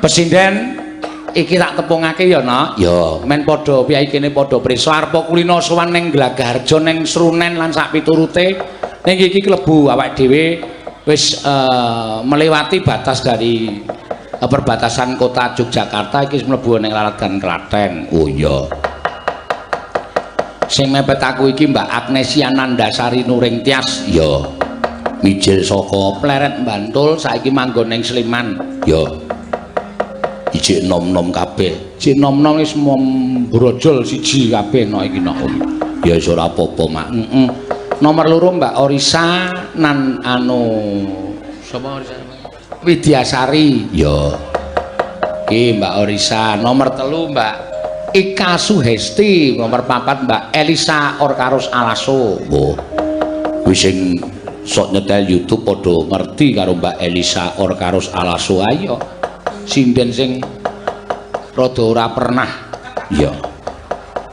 Presiden iki tak tepungake ya nak ya men padha piyai kene padha prisa arep kulino sowan ning Glagaharja ning Srunen lan sak piturute ning iki klebu awak dhewe wis melewati batas dari perbatasan kota Yogyakarta iki mlebu ning Laladan Klaten. Oh iya sing mepet aku iki Mbak Agnesia Nandasari Nuring Tias ya mijil saka Pleret Bantul saiki manggon ning Sleman ya ijik nom-nom kabeh. Ijik nom-nom wis brojol siji kabeh no iki no. Ya wis ora apa-apa, Mak. Nomor loro Mbak Orisa nan sapa Orisa? Widyasari. Ya. Iki Mbak Orisa. Nomor 3 Mbak Ika Suhesti. Nomor 4 Mbak Elisa Orkarus Alaso. Oh. Wis sing sok nyetel YouTube padha ngerti karo Mbak Elisa Orkarus Alaso ayo. Sinden sing rada ora pernah ya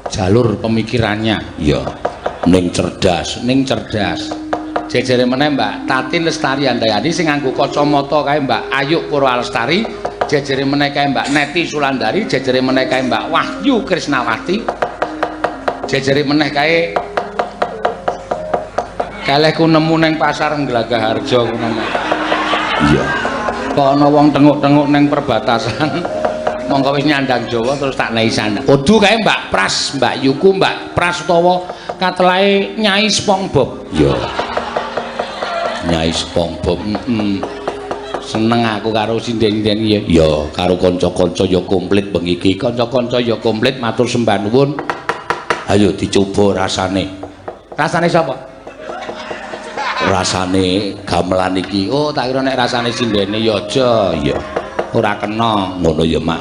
jalur pemikirannya ya ning cerdas jejere meneh Mbak Tatin Lestari Andayani sing nganggo kacamata kae Mbak Ayu Purwalestari jejere meneh kae Mbak Neti Sulandari jejere meneh kae Mbak Wahyu Krisnawati jejere meneh kae kalehku nemu ning pasar Glagaharja ngono iya kok ana wong tenguk-tenguk ning perbatasan mongko wis nyandang Jawa terus tak nehi sana. Kudu kae Mbak Pras, Mbak Yuku, Mbak Pras utawa katelahe Nyai SpongeBob. Ya. Nyai SpongeBob. Seneng aku karo sinden-sinden ya. Ya, karo kanca-kanca ya komplit bengi iki. Kanca-kanca ya komplit matur sembah nuwun. Ayo dicoba rasane. Rasane sapa? Rasane gamelan iki. Oh, tak kira nek rasane sindene ya aja ya. Ora kena ngono ya Mak.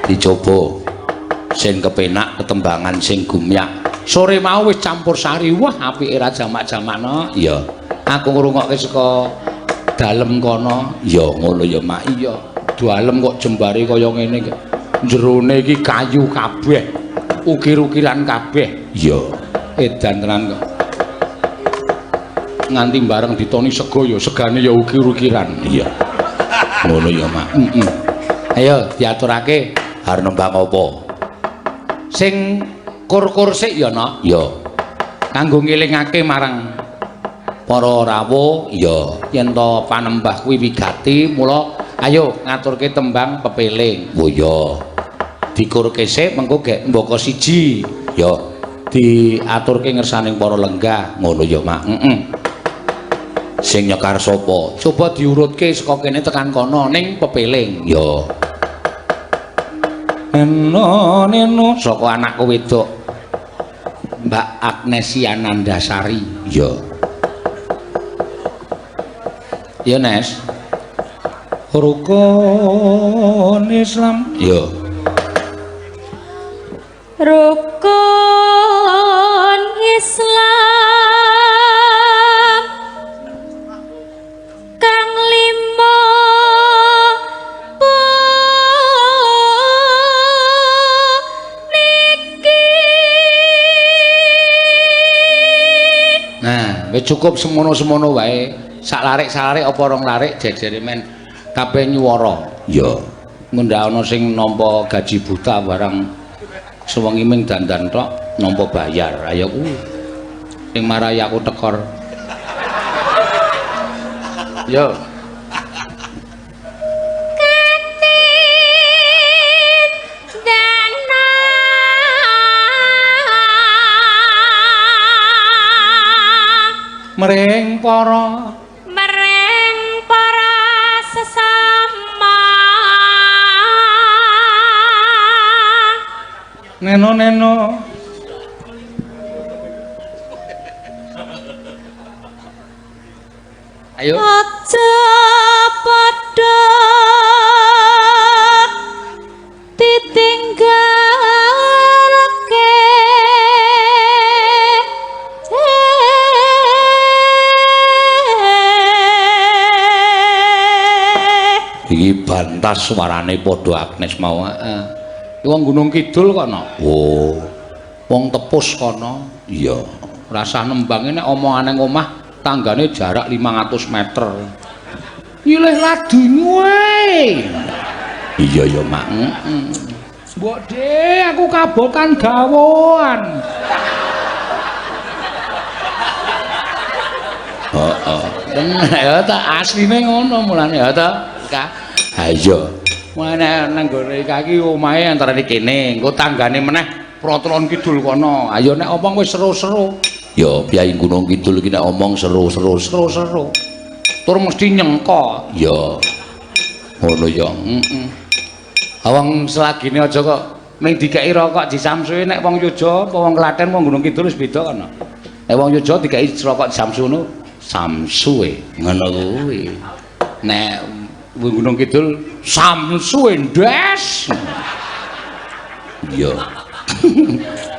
Dicoba. Sing kepenak ketembangan sing gumyak. Sore mau wis campur sari. Wah, apike ra jamak-jamakno. Ya. Aku ngrungokke saka dalem kono. Ya ngono ya Mak. Iya. Dalem kok jembare kaya ngene iki. Jerone iki kayu kabeh. Ukir-ukiran kabeh. Ya. Edan tenan kok. Nganti bareng ditoni sego ya segane ya ukir-ukiran iya ngono ya Mak ayo diaturake arep nembang apa sing kur-kur sik ya Nak ya kanggo ngelingake marang para rawuh ya yen to panembah kuwi wigati mula ayo ngaturke tembang pepeling oh ya dikurke sik mengko gek mbaka siji ya diaturke ngersaning para lenggah ngono ya Mak sing nyekar sapa coba diurutke saka kene tekan kono ning pepeling ya neno saka anakku wedok Mbak Agnesia Nandasari ya ya Nes rukun Islam ya rukun Islam cukup semono-semono wae sak larik-larik apa rong larik jejere men kabeh nyuwara ya ngundak ana sing nampa gaji buta barang sewengi ming dandan tok nampa bayar ayo kuwi sing marahi aku tekor yo mereng para sesama neno ayo aja padha ditinggalke iki bantas suarane padha Agnes mau wong Gunung Kidul kono oh wong Tepus kono iya rasah nembange nek omongane ning omah tanggane jarak 500 meter nyilih ladine wae Iya ya, Mak. Mbok De, aku kabotan gawoan. Heeh. Ya ta asline ngono mulane ya ta. Ha iya. Mulane nang gone iki omahe antarane kene, engko tanggane meneh Protolon Kidul kono. Ayo nek omong wis seru-seru. Ya Kyai Gunung Kidul iki nek omong seru-seru. Tur mesti nyengko. Ya. Ngono ya. Awang selagine aja kok ning dikeki rokok disamsuhe nek wong Yoja apa wong Klaten wong Gunung Kidul wis beda kana. Nek wong Yoja dikeki rokok disamsuno samsuhe ngono kuwi. Nek wong Gunung Kidul samsuhe ndas. Iya.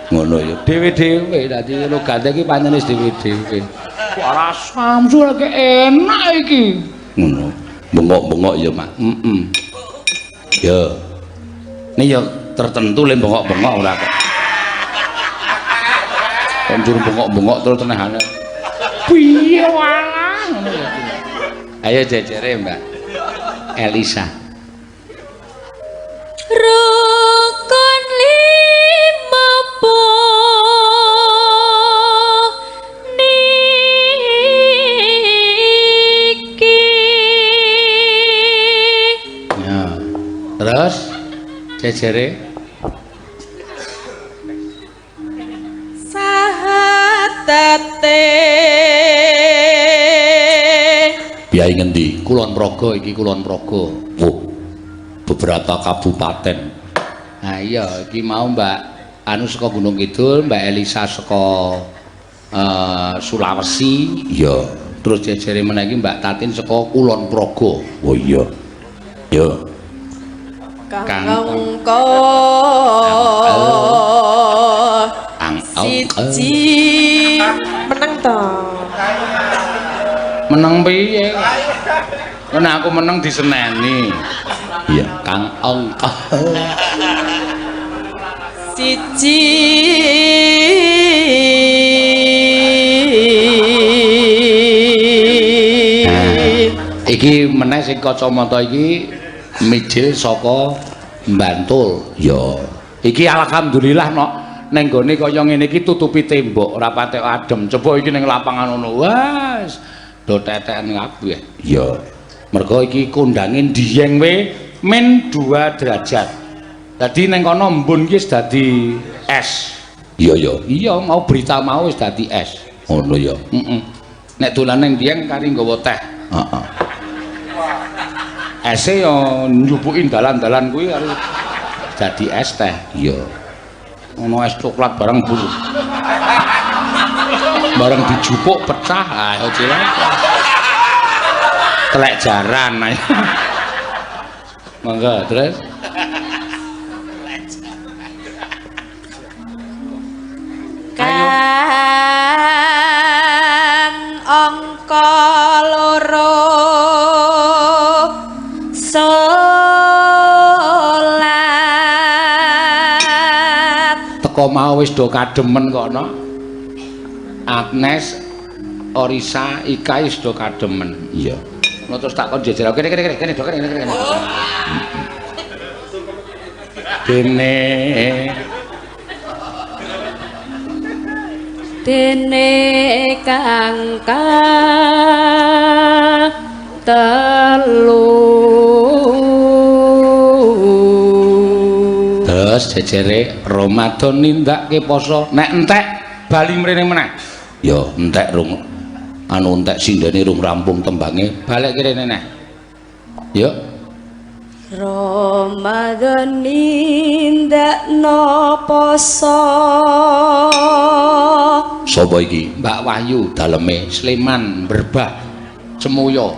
Ngono ya. Dewe-dewe dadi logate iki pancen wis dewe-dewe. Suara samsu lagi enak iki. Ngono. Bengok-bengok ya, Mak. Ya. Ini ya tertentu le bengok-bengok ora kok. Konjur bengok-bengok terus tenehane. Piye walah ngono ya. Ayo jejere, Mbak Elisa. Rukun lima niki. Ya. Terus jejere Sahatate Biaya ngendi? Kulon Progo iki Kulon Progo. Beberapa kabupaten. Nah iya iki mau Mbak anu saka Gunung Kidul, Mbak Elisa saka Sulawesi. Iya. Terus jejere meneh iki Mbak Tatin saka Kulon Progo. Oh iya. Ya. Kangko siji meneng to. Meneng piye? Nek aku meneng diseneni. Iya, Kang Angka. Siji Iki meneh sing kacamata iki mijil saka Bantul. ya. Iki alhamdulillah nok ning gone kaya ngene iki tutupi tembok ora patek adem. Coba iki ning lapangan ngono. Wes do tetekan kabeh. Ya. Mergo iki kondange ndiyeng we min 2 derajat. Dadi ning kono embun iki wis dadi es. Iya ya. Iya, mau berita mau wis dadi es. Ngono ya. Heeh. Nek dolan ning ndiyeng kari nggawa teh. Heeh. Ese yo njupuki dalan-dalan kuwi karo dadi es teh. Iya. Ono es coklat barang bulu. Barang dijupuk pecah, ayo cilek. Telek jaran ayo. Mangga terus. Kan angka loro Teko mau wis do kademen kok no. Agnes, Orisa, Ika wis do kademen. Iya. Ngono terus tak kon jejer. Kene do kene. dene kangka telu. Terus jejere Ramadan nindakke poso. Nek entek bali mrene meneh. Ya, entek rung anu entek sindene rung rampung tembange. Balik kene neh. Yuk. Ramadan nindakno poso. Sapa iki? Mbak Wahyu daleme Sleman Berbah Semoyo.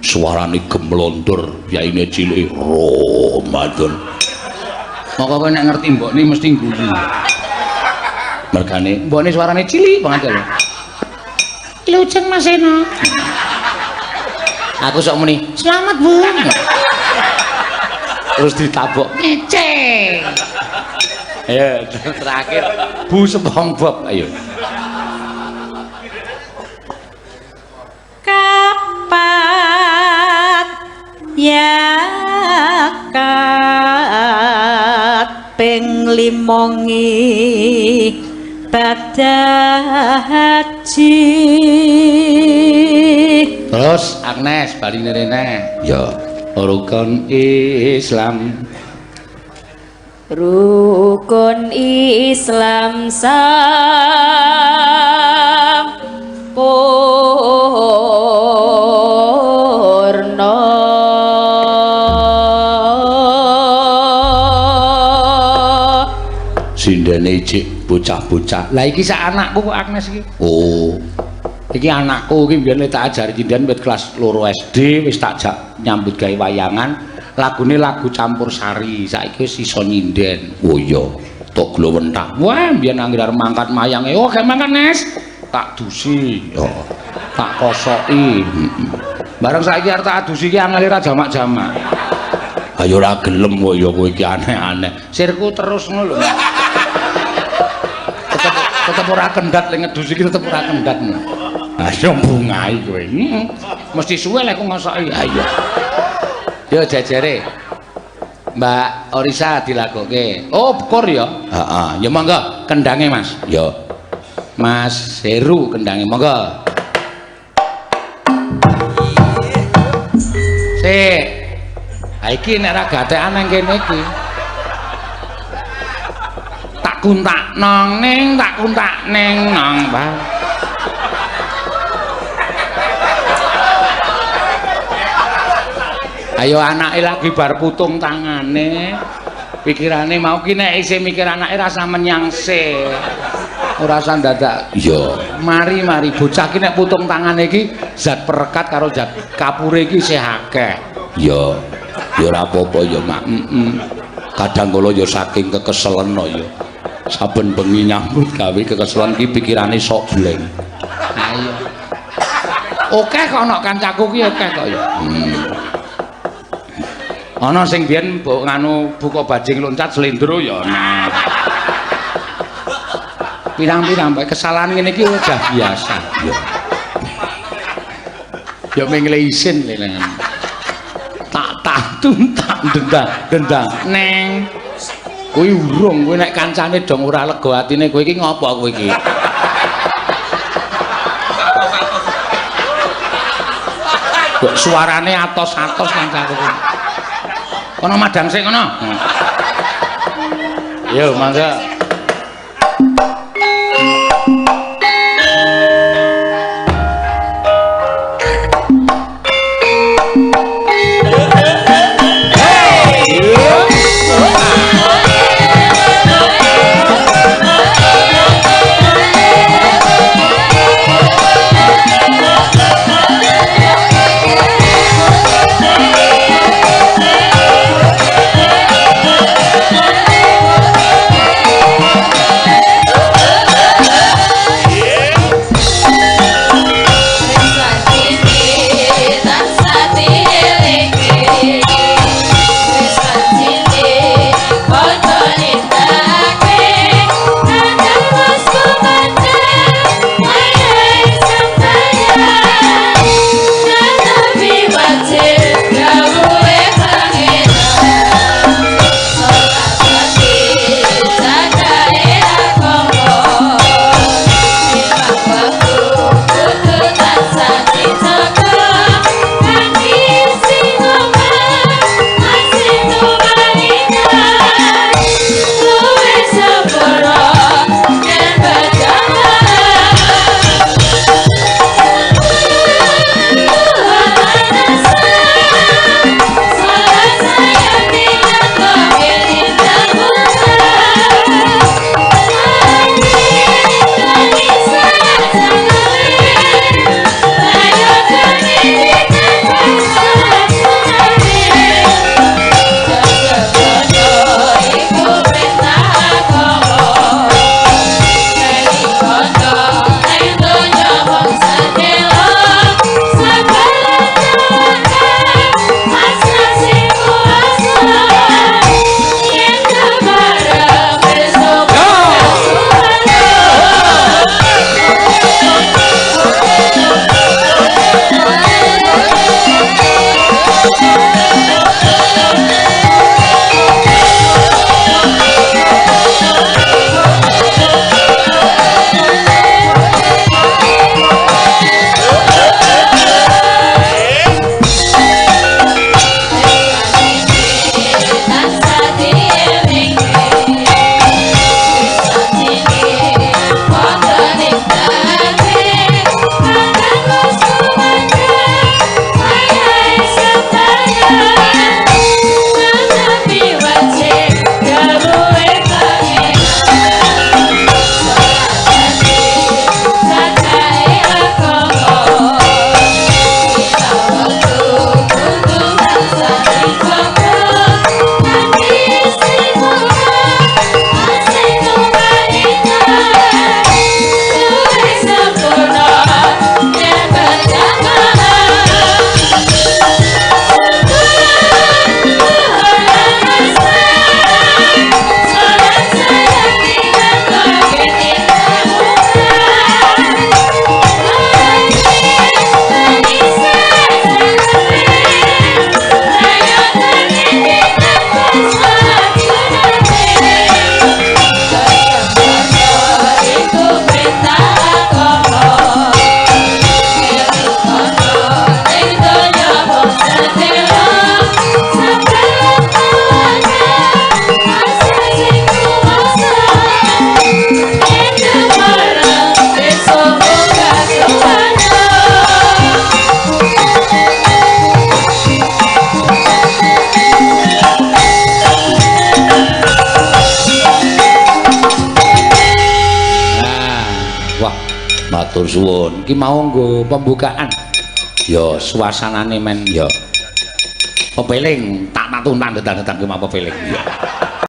Suarane gemlontor, yaine cilik Ramadan. Moko kowe nek ngerti mbokne mesti guyu. Mergane Mbokne suarane cilik banget lho. Lujeng Mas Eno. Aku sok muni, "Selamat, Bu." Terus ditabok, "Ngeceng." Ayo, terakhir Bu SpongeBob, ayo. Kapat ya ka kaping 5 badhe haji. Terus Agnes bali rene. Ya, Rukun Islam. Rukun Islam sampurna. sindene ijik bocah-bocah. Lah iki sak anakku kok Agnes iki. Oh, Iki anakku iki mbiyen tak ajari cindan wit kelas 2 SD wis tak jak nyambut gawe wayangan. Lagune lagu campursari. Saiki wis iso nyinden. oh iya, tok glowentak. Wah, mbiyen anggere arep mangkat mayange. Oh, gak mangkat Nes. Tak dusi. Oh, Tak kosoki. Bareng saiki arep tak adusi iki angel ra jamak-jamak. ayo ora gelem kok ya kowe iki aneh-aneh. Sirku terus ngono lho. Tetep ora kendat lek ngedus iki tetep ora kendat. Ayo bungai kowe. Mesti suwe lek aku ngosoki. Ayo. Yo jajare. Mbak Orisa dilagoke. Oh, kur ya. Heeh, Ya monggo kendange Mas. ya. Mas Heru kendange monggo. Sik. Ha iki nek ra gatekan nang kene iki. Tak kuntak nang ning, tak kuntak ning nang Mbak. Ayo anake lagi bar putung tangane. Pikirane mau ki nek isih mikir anake rasa menyangse. Ora usah dadak. Iya. Mari bocah ki nek putung tangane iki zat perekat karo zat kapure iki isih akeh. Ya. Ya ora apa-apa ya, Mak. Kadang kala ya saking kekeselen ya. Saben bengi nyambut gawe kekeselen ki pikirane sok bleng. Ayo. Oke kok ana kancaku ki oke kok ya. Ana sing biyen nganu buka bajing loncat slendro ya ana. Pirang-pirang bae kesalahan ngene iki udah biasa. Ya. Ya mengle isin lengan. Tak tantun tak dendang neng. Kuwi urung, kuwi nek kancane dong ora lega atine kowe iki ngopo kowe iki? Kok suarane atos-atos kancaku. Kono madang sik kono. Yo, mangga. matur suwun. Ki mau nggo pembukaan. Ya suasanane men ya. Pepeling tak tandhetan ki mau pepeling ya.